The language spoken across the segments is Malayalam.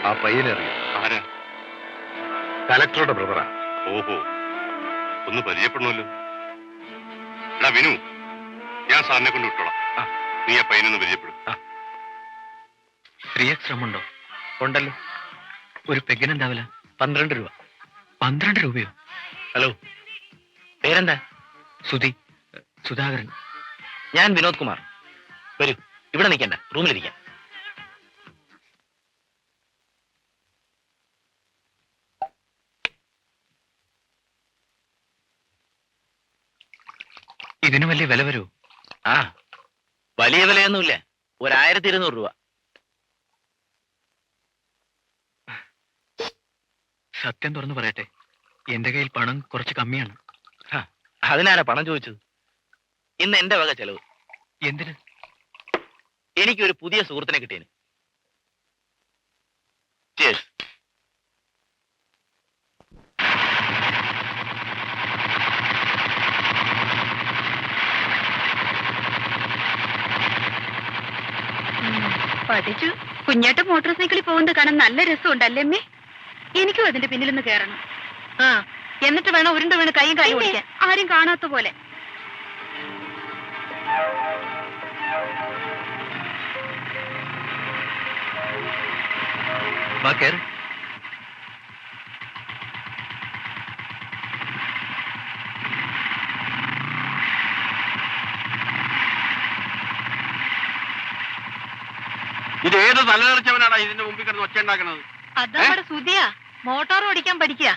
ആ പയ്യനറിയോ? ആരാ? കലക്ടറുടെ ബ്രദറാ. ഓഹോ, ഒന്ന് പരിചയപ്പെടണമല്ലോ. എടാ വിനു, ഞാൻ സാറിനെ കൊണ്ട് വിട്ടോളാം. നീ ആ പയ്യനൊന്ന് പരിചയപ്പെടും. സ്ത്രീയശ്രമുണ്ടോ? ഉണ്ടല്ലോ. ഒരു പെഗ്ഗിനെന്താവില്ല? 12 രൂപ. 12 രൂപയോ? ഹലോ, പേരെന്താ? സുധാകരൻ. ഞാൻ വിനോദ് കുമാർ. വരൂ, ഇവിടെ നിൽക്കണ്ട, റൂമിലിരിക്കാം. ഇതിന് വലിയ വില വരുമോ? ആ, വലിയ വിലയൊന്നുമില്ല. 1200 രൂപ. സത്യം തുറന്നു പറയട്ടെ, എന്റെ കയ്യിൽ പണം കുറച്ച് കമ്മിയാണ്. അതിനാരാ പണം ചോദിച്ചത്? ഇന്ന് എന്റെ വക ചെലവ്. എന്തിന്? എനിക്കൊരു പുതിയ സുഹൃത്തിനെ കിട്ടിയേന്. Cheers. പഠിച്ചു. കുഞ്ഞേട്ട മോട്ടോർ സൈക്കിളിൽ പോകുന്നത് കാണാൻ നല്ല രസമുണ്ടല്ലേ അമ്മേ? എനിക്കും അതിന്റെ പിന്നിലൊന്ന് കയറണം. ആ, എന്നിട്ട് വേണം ഉരുണ്ട് വീണ് കൈയും കാലും ഓടിക്കാൻ, ആരും കാണാത്ത പോലെ. ഇത് ഏത് തലതെറിച്ചവനാണ് ഇതിന്റെ മുമ്പിൽ കിടന്ന് ഒച്ച ഉണ്ടാക്കുന്നത്? അതവിടെ സുധിയാ, മോട്ടോർ ഓടിക്കാൻ പഠിക്കുക.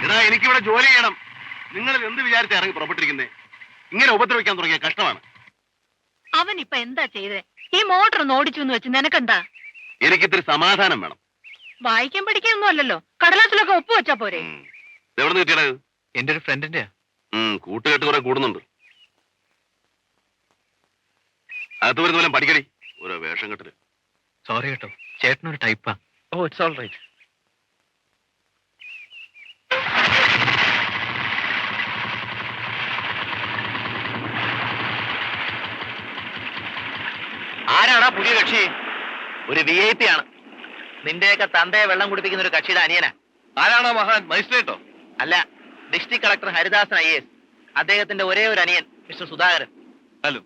എടാ, എനിക്കിവിടെ ജോലി ചെയ്യണം. നിങ്ങൾ എന്ത് വിചാരിച്ച ഇറങ്ങി പുറപ്പെട്ടിരിക്കുന്നേ? ഇങ്ങനെ ഉപദ്രവിക്കാൻ തുടങ്ങിയ കഷ്ടമാണ്. അവൻ ഇപ്പൊ എന്താ ചെയ്തേ? ഈ മോട്ടോർ ഒന്ന് ഓടിച്ചു എന്ന് വെച്ച് നിനക്കെന്താ? എനിക്കിത്തിരി സമാധാനം വേണം. വായിക്കാൻ പഠിക്കാനൊന്നും അല്ലല്ലോ, കടലാസിലൊക്കെ ഒപ്പ് വെച്ചാ പോരെ. എവിടെ നിന്ന് കിട്ടിയത്? എന്റെ ഒരു ഫ്രണ്ടിന്റെ. കൂട്ടുകെട്ട് കുറെ കൂടുന്നുണ്ട്. അകത്ത് വരുന്ന പോലെ പഠിക്കടി. ഓരോ വേഷം കെട്ടല്. സോറി കേട്ടോ, ചേട്ടനൊരു ടൈപ്പാ. ഓ, ഇറ്റ്സ് ഓൾ റൈറ്റ്. ആരാടാ പുതിയ കക്ഷി? ഒരു VIP ആണ്. നിന്റെയൊക്കെ തന്തയെ വെള്ളം കുടിപ്പിക്കുന്ന ഒരു കക്ഷിയുടെ അനിയനാ. ആരാണോ മഹാൻ? മജിസ്ട്രേറ്റോ? അല്ല, ഡിസ്ട്രിക്ട് കളക്ടർ ഹരിദാസൻ IAS. അദ്ദേഹത്തിന്റെ ഒരേ ഒരു അനിയൻ മിസ്റ്റർ സുധാകരൻ. ഹലോ.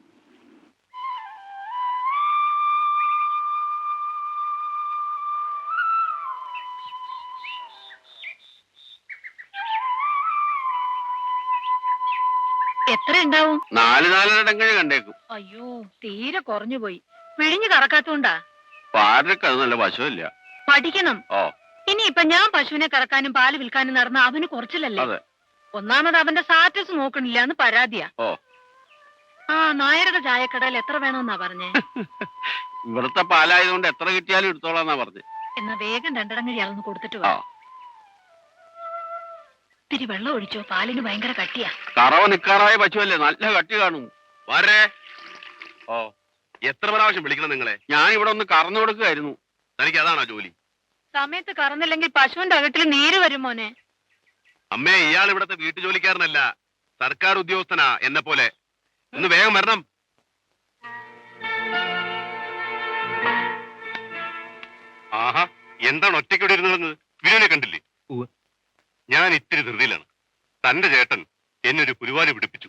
എത്ര ഉണ്ടാവും? 4-4.5 കണ്ടേക്കും. അയ്യോ, തീരെ കുറഞ്ഞു പോയി. പിഴിഞ്ഞു കറക്കാത്തോണ്ടാ. പാരക്ക് അത് നല്ല വശമില്ല. പഠിക്കണം. ഓ, ഇനിയിപ്പൊ ഞാൻ പശുവിനെ കറക്കാനും പാല് വിൽക്കാനും നടന്ന അവന് കുറച്ചില്ലല്ലേ? അതെ. ഒന്നാമത് അവന്റെ സ്റ്റാറ്റസ് നോക്കണില്ല എന്ന് പരാതിയാ. ഓ, ആ, നായരുടെ ചായക്കടയിൽ എത്ര വേണമെന്നാ പറഞ്ഞേ? ഇവിടുത്തെ പാലായതുകൊണ്ട് എത്ര കിട്ടിയാലും എടുത്തോളാന്നാ പറഞ്ഞത്. എന്നാ വേഗം 2 ഇടങ്ങഴി അളന്ന് കൊടുത്തിട്ട് വാ. ഇത്തിരി വെള്ളം ഒഴിച്ചോ, പാലിന് ഭയങ്കര കട്ടിയാ. കറവ നിക്കാറായ പശുവല്ലേ, നല്ല കട്ടി കാണും. വരേ. ഓ, എത്ര പ്രാവശ്യം വിളിക്കണം നിങ്ങളെ? ഞാൻ ഇവിടെ ഒന്ന് കറന്നു കൊടുക്കുകയായിരുന്നു. തനിക്ക് അതാണോ ജോലി? സമയത്ത് കറന്നില്ലെങ്കിൽ പശുവിന്റെ അകട്ടിൽ നീര് വരും മോനെ. അമ്മേ, ഇയാൾ ഇവിടത്തെ വീട്ടുജോലിക്കാരനല്ല, സർക്കാർ ഉദ്യോഗസ്ഥനാ എന്നെ പോലെ. ഒന്ന് വേഗം വരണം. ആഹാ, എന്താണ് ഒറ്റയ്ക്കൂടെ ഇരുന്നത്? വിനുവിനെ കണ്ടില്ലേ? ഞാൻ ഇത്തിരി ധൃതിയിലാണ്. തന്റെ ചേട്ടൻ എന്നെ ഒരു പുലിവാലി പിടിപ്പിച്ചു.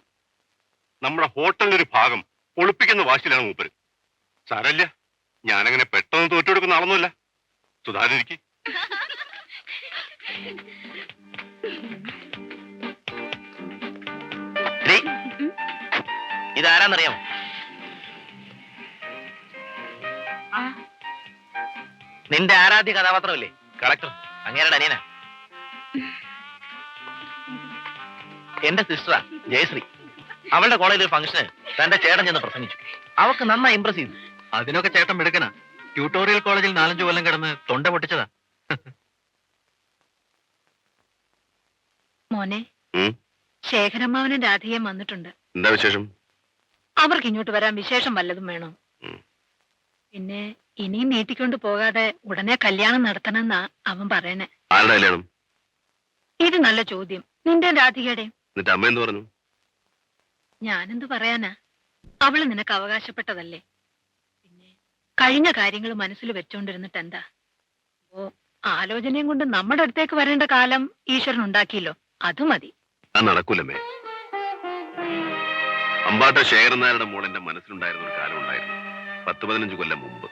നമ്മുടെ ഹോട്ടലിനൊരു ഭാഗം ഒളിപ്പിക്കുന്ന വാശിയിലാണ് മൂപ്പര്. സാരല്ല, ഞാനങ്ങനെ പെട്ടെന്ന് തോറ്റെടുക്കുന്ന ആളൊന്നുമല്ല. സുധാകരിക്ക്. ഇതാരാന്നറിയാമോ? നിന്റെ ആരാധ്യ കഥാപാത്രമല്ലേ കളക്ടർ, അങ്ങേരുടെ അനിയനാ. എന്റെ സിസ്റ്ററാ ജയശ്രീ. അവളുടെ കോളേജിൽ ഒരു ഫംഗ്ഷന് തന്റെ ചേട്ടൻ ചെന്ന് പ്രസംഗിച്ചു. അവക്ക് നന്നായി ഇംപ്രസ് ചെയ്തു. അതിനൊക്കെ ചേട്ടൻ എടുക്കണ. ട്യൂട്ടോറിയൽ കോളേജിൽ 4-5 കൊല്ലം കിടന്ന് തൊണ്ട പൊട്ടിച്ചതാ. മോനെ, ശേഖരമ്മാവനും രാധികയും വന്നിട്ടുണ്ട്. എന്താ വിശേഷം? അവർക്ക് ഇങ്ങോട്ട് വരാൻ വിശേഷം വല്ലതും വേണോ? പിന്നെ ഇനിയും നീട്ടിക്കൊണ്ട് പോകാതെ ഉടനെ കല്യാണം നടത്തണമെന്നാ അവൻ പറയണേ. ആരുടെ കല്യാണം? ഇത് നല്ല ചോദ്യം. നിന്റെ രാധികയുടെ. എന്നിട്ട് അമ്മ എന്ത് പറഞ്ഞു? ഞാനെന്ത് പറയാനാ? അവള് നിനക്ക് അവകാശപ്പെട്ടതല്ലേ? പിന്നെ കഴിഞ്ഞ കാര്യങ്ങൾ മനസ്സിൽ വെച്ചോണ്ടിരുന്നിട്ട് എന്താ? ഓ, ആലോചനയും കൊണ്ട് നമ്മുടെ അടുത്തേക്ക് വരേണ്ട കാലം ഈശ്വരൻ ഉണ്ടാക്കിയല്ലോ, അത് മതി. അത് നടക്കൂലമ്മേ. അമ്പാട്ട ശേഖരൻ നായരുടെ മോൾ എന്റെ മനസ്സിലുണ്ടായിരുന്ന ഒരു കാലം ഉണ്ടായിരുന്നു, 10-15 കൊല്ലം മുമ്പ്.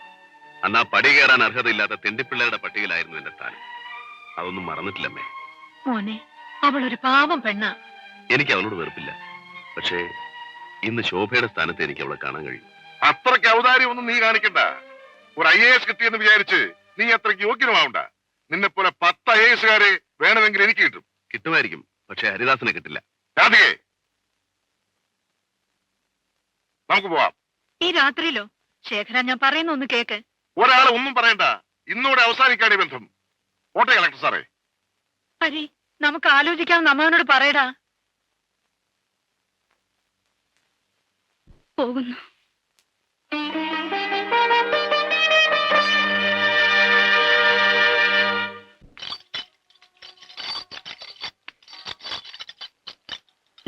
അന്ന് ആ പടി കയറാൻ അർഹതയില്ലാത്ത തെണ്ടിപ്പിള്ളേരുടെ പട്ടികയിലായിരുന്നു എന്റെ സ്ഥാനം. അതൊന്നും മറന്നിട്ടില്ലമ്മേ. മോനെ, അവളൊരു പാവം പെണ്ണ. എനിക്ക് അവളോട് വെറുപ്പില്ല. പക്ഷേ ഇന്ന് ശോഭയുടെ സ്ഥാനത്ത് എനിക്ക് അവളെ കാണാൻ കഴിയും. അത്രയ്ക്ക് ഔദാര്യമൊന്നും നീ കാണിക്കണ്ട. ഒരു IAS കിട്ടിയെന്ന് വിചാരിച്ച് നീ അത്രയ്ക്ക് യോഗ്യനുമാവണ്ട. നിന്നെ പോലെ 10 IASകാരെ വേണമെങ്കിൽ എനിക്ക് കിട്ടും. കിട്ടുമായിരിക്കും, പക്ഷെ ഹരിദാസിനെ കിട്ടില്ല. രാധികേ, നമുക്ക് പോവാം. ഈ രാത്രിയിലോ? ശേഖര, ഞാൻ പറയുന്ന ഒന്ന് കേക്ക്. ഒരാളെ ഒന്നും പറയണ്ട. ഇന്നോടെ അവസാനിക്കാണ് ഈ ബന്ധം. പോട്ടെ കളക്ടർ സാറേ. ഹരി, നമുക്ക് ആലോചിക്കാമെന്ന് അമ്മാവനോട് പറയടാ. പോകുന്നു.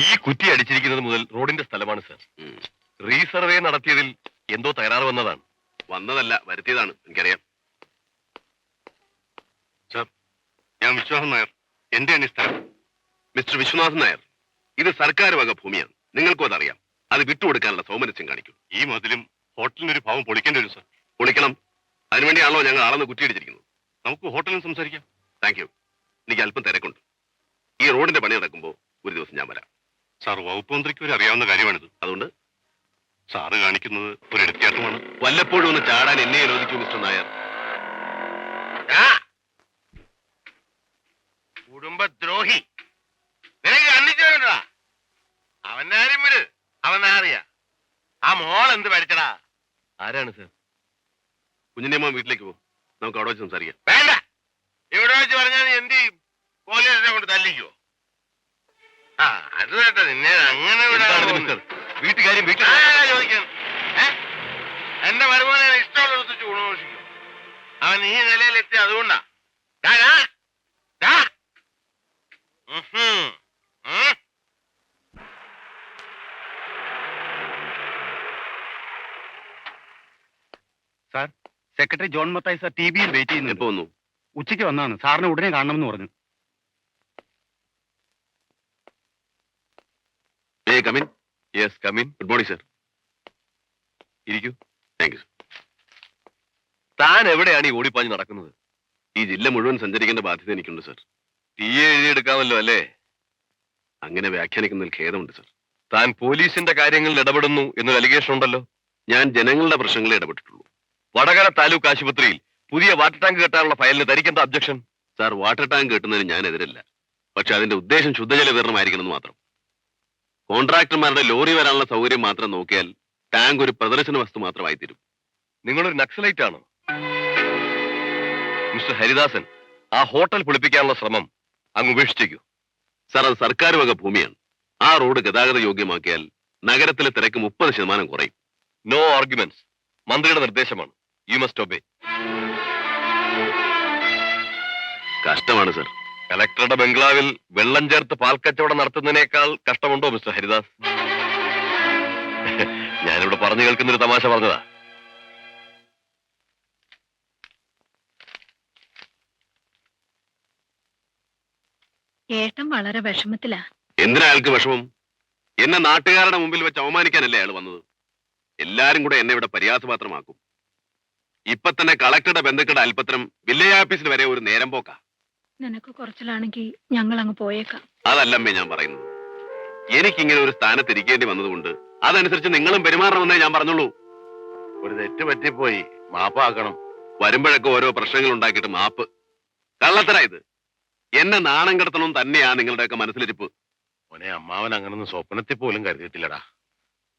ഈ കുറ്റി അടിച്ചിരിക്കുന്നത് മുതൽ റോഡിന്റെ സ്ഥലമാണ് സർ. റീസർവേ നടത്തിയതിൽ എന്തോ തകരാറ് വന്നതാണ്. വന്നതല്ല, വരുത്തിയതാണ്. എനിക്കറിയാം സർ. ഞാൻ വിശ്വനാഥൻ നായർ. എന്റെയാണ് ഈ സ്ഥലം. മിസ്റ്റർ വിശ്വനാഥൻ നായർ, ഇത് സർക്കാർ വക ഭൂമിയാണ്. നിങ്ങൾക്കും അതറിയാം. അത് വിട്ടുകൊടുക്കാനുള്ള സൗമനസ്യം കാണിക്കും. ഈ മതിലും ഹോട്ടലിനൊരു ഭാവം പൊളിക്കേണ്ടി വരും സർ. പൊളിക്കണം. അതിനുവേണ്ടിയാണല്ലോ ഞങ്ങൾ ആളെന്ന് കുറ്റിയടിച്ചിരിക്കുന്നത്. നമുക്ക് ഹോട്ടലിൽ സംസാരിക്കാം. Thank you. എനിക്ക് അല്പം തിരക്കുണ്ട്. ഈ റോഡിന്റെ പണി നടക്കുമ്പോൾ ഒരു ദിവസം ഞാൻ വരാം. സാർ, വകുപ്പ് മന്ത്രിക്ക് ഒരു അറിയാവുന്ന കാര്യമാണിത്. അതുകൊണ്ട് സാറ് കാണിക്കുന്നത് ഒരു എടുത്തിയാട്ടമാണ്. വല്ലപ്പോഴും ഒന്ന് ചാടാൻ എന്നെ അനുവദിക്കൂ മിസ്റ്റർ നായർ. കുടുംബദ്രോഹി, നിനക്ക് കണ്ണിച്ചോണ്ടാ. അവനാരും വിട്, അവനറിയാ. ആ മോൾ എന്ത് പഠിച്ചടാ? ആരാണ് സർ? കുഞ്ഞിന്റെ അമ്മ വീട്ടിലേക്ക് പോകും. നമുക്ക് അവിടെ വെച്ച് സംസാരിക്കാം. വേണ്ട, ഇവിടെ വെച്ച് പറഞ്ഞാൽ നീ എന്ത് ചെയ്യും? പോലീസിനെ കൊണ്ട് തല്ലിക്കോ? ആ, അത് കേട്ടോ. നിന്നെ അങ്ങനെ മിസ്റ്റർ, വീട്ടുകാര്യം വീട്ടിൽ ചോദിക്കണം. എന്റെ മരുമോനെ ഇഷ്ടമുള്ളത് ഗുണമോഷിക്കും. അവൻ ഈ നിലയിലെത്തി. അതുകൊണ്ടാ sir, secretary John Mathai sir ടി വിയിൽ വെയിറ്റ് ചെയ്യുന്നു. എപ്പോ വന്നു? ഉച്ചയ്ക്ക് വന്നാണ്. സാറിനെ ഉടനെ കാണണമെന്ന് പറഞ്ഞു. Come in. Yes, come in. Good morning sir. ഇരിക്കൂ. Thank you. താൻ എവിടെയാണ് ഈ ഓടിപ്പാഞ്ഞ് നടക്കുന്നത്? ഈ ജില്ല മുഴുവൻ സഞ്ചരിക്കേണ്ട ബാധ്യത എനിക്കുണ്ട് സർ. TA എഴുതിയെടുക്കാമല്ലോ അല്ലേ? അങ്ങനെ വ്യാഖ്യാനിക്കുന്നതിൽ ഖേദമുണ്ട് സർ. താൻ പോലീസിന്റെ കാര്യങ്ങളിൽ ഇടപെടുന്നു എന്നൊരു അലിഗേഷൻ ഉണ്ടല്ലോ. ഞാൻ ജനങ്ങളുടെ പ്രശ്നങ്ങളെ ഇടപെട്ടിട്ടുള്ളൂ. വടകര താലൂക്ക് ആശുപത്രിയിൽ പുതിയ വാട്ടർ ടാങ്ക് കെട്ടാനുള്ള ഫയലിന് തനിക്കെന്താ അബ്ജക്ഷൻ? സാർ, വാട്ടർ ടാങ്ക് കെട്ടുന്നതിന് ഞാൻ എതിരല്ല. പക്ഷെ അതിന്റെ ഉദ്ദേശം ശുദ്ധജല വിതരണമായിരിക്കണമെന്ന് മാത്രം. കോൺട്രാക്ടർമാരുടെ ലോറി വരാനുള്ള സൗകര്യം മാത്രം നോക്കിയാൽ ടാങ്ക് ഒരു പ്രദർശന വസ്തു മാത്രമായി തീരും. നിങ്ങളൊരു നക്സലൈറ്റ് ആണോ? മിസ്റ്റർ ഹരിദാസൻ, ആ ഹോട്ടൽ പൊളിപ്പിക്കാനുള്ള ശ്രമം അങ്ങ് ഉപേക്ഷിച്ചേക്കൂ. സാർ, അത് സർക്കാർ വക ഭൂമിയാണ്. ആ റോഡ് ഗതാഗത യോഗ്യമാക്കിയാൽ നഗരത്തിലെ തിരക്ക് 30% കുറയും. No arguments. മന്ത്രിയുടെ നിർദ്ദേശമാണ്. You must obey. കഷ്ടമാണ് സർ. കലക്ടറുടെ ബംഗ്ലാവിൽ വെള്ളം ചേർത്ത് പാൽക്കച്ചവടം നടത്തുന്നതിനേക്കാൾ കഷ്ടമുണ്ടോ മിസ്റ്റർ ഹരിദാസ്? ഞാനിവിടെ പറഞ്ഞു കേൾക്കുന്നൊരു തമാശ പറഞ്ഞതാ. ഏട്ടൻ വളരെ വിഷമത്തിലാ. എന്തിനാ അയാൾക്ക് വിഷമം? എന്നെ നാട്ടുകാരുടെ മുമ്പിൽ വെച്ച് അവമാനിക്കാനല്ലേ അയാൾ വന്നത്? എല്ലാരും കൂടെ എന്നെ ഇവിടെ പരിഹാസപാത്രമാക്കും. ഇപ്പൊ തന്നെ കളക്ടറുടെ ബന്ധുക്കളുടെ അൽപ്പത്രം വില്ലേജ് ഓഫീസിൽ വരെ ഒരു നേരം പോക്കാ. നിനക്ക് കുറച്ചിലാണെങ്കിൽ ഞങ്ങൾ അങ്ങ് പോയേക്കാം. അതല്ലമ്മേ ഞാൻ പറയുന്നത്. എനിക്കിങ്ങനെ ഒരു സ്ഥാനത്ത് ഇരിക്കേണ്ടി വന്നതുകൊണ്ട് അതനുസരിച്ച് നിങ്ങളും പെരുമാറണമെന്നേ ഞാൻ പറഞ്ഞുള്ളൂ. ഒരു തെറ്റ് പറ്റിപ്പോയി, മാപ്പാക്കണം. വരുമ്പോഴൊക്കെ ഓരോ പ്രശ്നങ്ങൾ ഉണ്ടാക്കിയിട്ട് മാപ്പ്. കള്ളത്തരാ ഇത്. എന്നെ നാണം കെടുത്തണം തന്നെയാ നിങ്ങളുടെയൊക്കെ മനസ്സിലിരിപ്പ്. മോനെ, അമ്മാവൻ അങ്ങനൊന്നും സ്വപ്നത്തിൽ പോലും കരുതിയിട്ടില്ലടാ.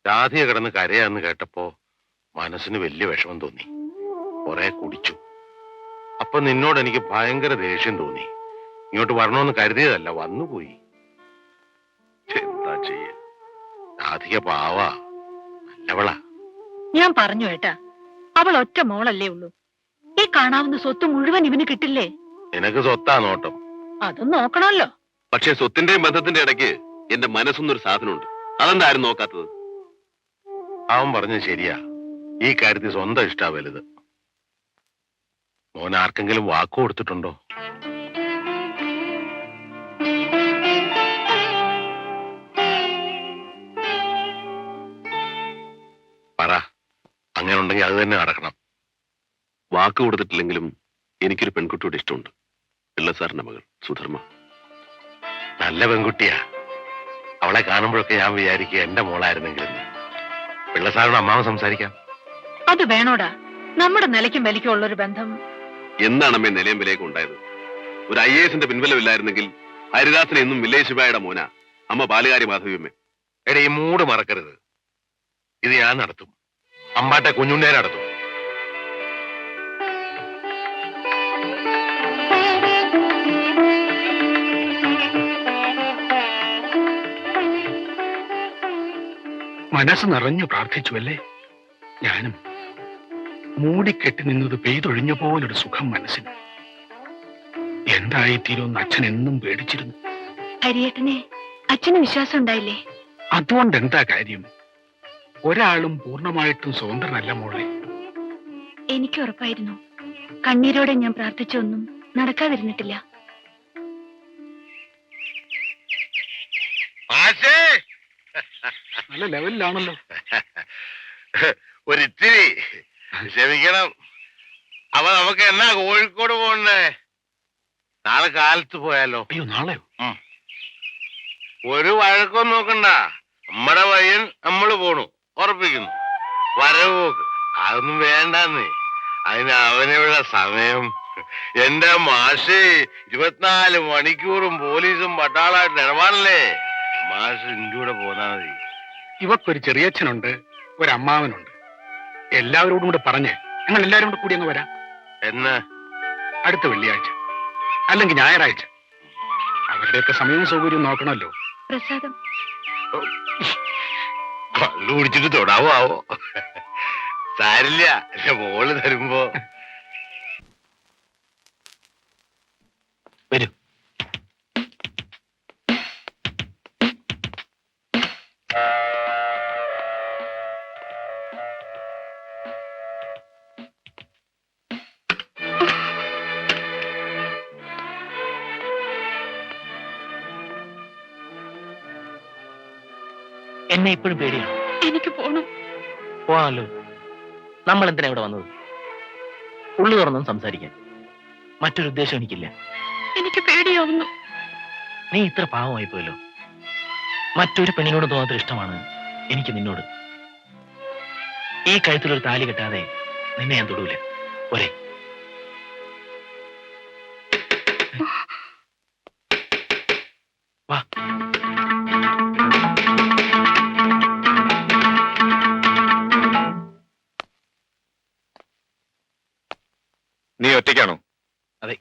രാധിയെ കിടന്ന് കരയാന്ന് കേട്ടപ്പോ മനസ്സിന് വലിയ വിഷമം തോന്നി. കുറെ കുടിച്ചു. അപ്പൊ നിന്നോട് എനിക്ക് ഭയങ്കര ദേഷ്യം തോന്നി. ഇങ്ങോട്ട് വരണമെന്ന് കരുതിയതല്ല, വന്നുപോയി. എന്താ ചെയ്യ? രാധിക പാവാ, നല്ലവളാ. ഞാൻ പറഞ്ഞു ഏട്ടാ, അവൾ ഒറ്റ മോളല്ലേ ഉള്ളൂ. ഈ കാണാവുന്ന സ്വത്ത് മുഴുവൻ ഇവന് കിട്ടില്ലേ? നിനക്ക് സ്വത്താ നോട്ടം. അതും നോക്കണമല്ലോ. പക്ഷെ സ്വത്തിന്റെയും ബന്ധത്തിന്റെ ഇടയ്ക്ക് എന്റെ മനസ്സൊന്നൊരു സാധനമുണ്ട്. അതെന്താ ആരും നോക്കാത്തത്? അവൻ പറഞ്ഞത് ശരിയാ. ഈ കാര്യത്തിൽ സ്വന്തം ഇഷ്ടാ വലുത്. മോൻ ആർക്കെങ്കിലും വാക്ക് കൊടുത്തിട്ടുണ്ടോ? പറ. അങ്ങനെ ഉണ്ടെങ്കിൽ അത് തന്നെ നടക്കണം. വാക്ക് കൊടുത്തിട്ടില്ലെങ്കിലും എനിക്കൊരു പെൺകുട്ടിയോട് ഇഷ്ടമുണ്ട്. പിള്ള സാറിന്റെ മകൾ സുധർമ്മ. നല്ല പെൺകുട്ടിയാ. അവളെ കാണുമ്പോഴൊക്കെ ഞാൻ വിചാരിക്കുക എന്റെ മോളായിരുന്നെങ്കിലും. പിള്ളസാറിനോട് അമ്മാവൻ സംസാരിക്കാം. അത് വേണോടാ. നമ്മുടെ നിലയ്ക്കും വിലയ്ക്കും ഉള്ളൊരു ബന്ധം. എന്താണ് അമ്മേ നിലയം വിലയൊക്കെ ഉണ്ടായത്? ഒരു IASന്റെ പിൻബലമില്ലായിരുന്നെങ്കിൽ ഹരിദാസനെ എന്നും വില്ലേജ് ശിവായുടെ മോന അമ്മ പാലുകാരി മാധവിയമ്മേ. എടേ, ഈ മൂട് മറക്കരുത്. ഇത് ഞാൻ നടത്തും. അമ്പാട്ടെ കുഞ്ഞുണ്ണേ നടത്തും. മനസ്സ് നിറഞ്ഞു പ്രാർത്ഥിച്ചുവല്ലേ? ഞാനും. മൂടിക്കെട്ടി നിന്നത് പെയ്തൊഴിഞ്ഞ പോലൊരു സുഖം മനസ്സിന്. എന്തായിത്തീരുമെന്ന് അച്ഛൻ എന്നും പേടിച്ചിരുന്നു. ഹരിയേട്ടനെ അച്ഛന് വിശ്വാസം ഉണ്ടായില്ലേ? അതുകൊണ്ട് എന്താ കാര്യം? ഒരാളും പൂർണ്ണമായിട്ടും സ്വതന്ത്രനല്ല മോളെ. എനിക്ക് ഉറപ്പായിരുന്നു. കണ്ണീരോടെ ഞാൻ പ്രാർത്ഥിച്ചൊന്നും നടക്കാതിരുന്നിട്ടില്ല. നല്ല ലെവലിലാണല്ലോ. ഒരിത്തിരി ക്ഷമിക്കണം. അപ്പൊ നമുക്ക് എന്നാ കോഴിക്കോട് പോകണ്ടേ? നാളെ കാലത്ത് പോയാലോ? അയ്യോ, നാളെയോ? ഒരു വഴക്കം നോക്കണ്ട. നമ്മടെ പയ്യൻ നമ്മള് പോണു, ഉറപ്പിക്കുന്നു. വരവ് പോക്ക് അതൊന്നും വേണ്ടെന്ന്. അതിന് അവനുള്ള സമയം. എന്റെ മാഷ് 24 മണിക്കൂറും പോലീസും പട്ടാളായിട്ട് ഇടപാടല്ലേ. മാഷ് ഇന്റെ കൂടെ പോന്നാ മതി. ഇവക്കൊരു ചെറിയച്ഛനുണ്ട്, ഒരമ്മാവനുണ്ട്. എല്ലാവരോടും കൂടെ പറഞ്ഞ് ഞങ്ങൾ എല്ലാവരും കൂടെ കൂടി അങ്ങ് വരാം. എന്ന്? അടുത്ത വെള്ളിയാഴ്ച അല്ലെങ്കിൽ ഞായറാഴ്ച. അവരുടെയൊക്കെ സമയവും സൗകര്യവും നോക്കണമല്ലോ. പ്രസാദം കള്ളു കുടിച്ചിട്ട് തൊടാവോ ആവോ? സാരില്ല, എന്റെ മോള് തരുമ്പോ. വരൂ. എന്നെ ഇപ്പോഴും പേടിയാണ്. എനിക്ക് പോണം. പോവാമല്ലോ. നമ്മൾ എന്തിനാ ഇവിടെ വന്നത്? ഉള്ളു തുറന്നും സംസാരിക്കാൻ. മറ്റൊരു ഉദ്ദേശം എനിക്കില്ല. എനിക്ക് പേടിയാവുന്നു. നീ ഇത്ര പാവമായി പോയല്ലോ. മറ്റൊരു പെണ്ണിനോട് തോന്നാത്തൊരു ഇഷ്ടമാണ് എനിക്ക് നിന്നോട്. ഈ കഴുത്തിലൊരു താലി കെട്ടാതെ നിന്നെ ഞാൻ തൊടൂല. ഒരേ വാ. നീ ഒറ്റയ്ക്കാണോ? അതെ.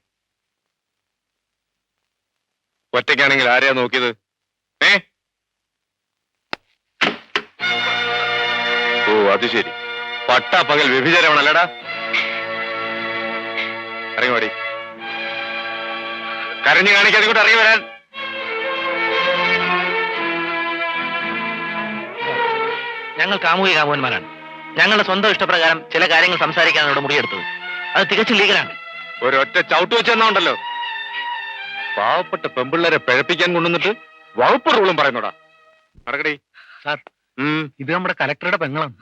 ഒറ്റയ്ക്കാണെങ്കിൽ ആരെയാ നോക്കിയത്? ഓ, അത് ശരി. പട്ടാ പകൽ വ്യഭിചാരമാണല്ലടാ. ഇറങ്ങി വാടി. കരഞ്ഞു കാണിക്കാതെ കൂടെ ഇറങ്ങി വരാൻ. ഞങ്ങൾ കാമുകി കാമുകന്മാരാണ്. ഞങ്ങളുടെ സ്വന്തം ഇഷ്ടപ്രകാരം ചില കാര്യങ്ങൾ സംസാരിക്കാനാണ് ഇവിടെ മുറിയെടുത്തത്. അത് തികച്ചും ലീഗലാണ്. ഒരൊറ്റ ചവിട്ട് വെച്ചെന്നുണ്ടല്ലോ. പാവപ്പെട്ട പെമ്പിള്ളേരെ പിഴപ്പിക്കാൻ കൊണ്ടുവന്നിട്ട് വകുപ്പ് റൂളും പറയുന്നോടാ. നടക്കടി. സാർ, ഇത് നമ്മുടെ കലക്ടറുടെ പെങ്ങളാണ്.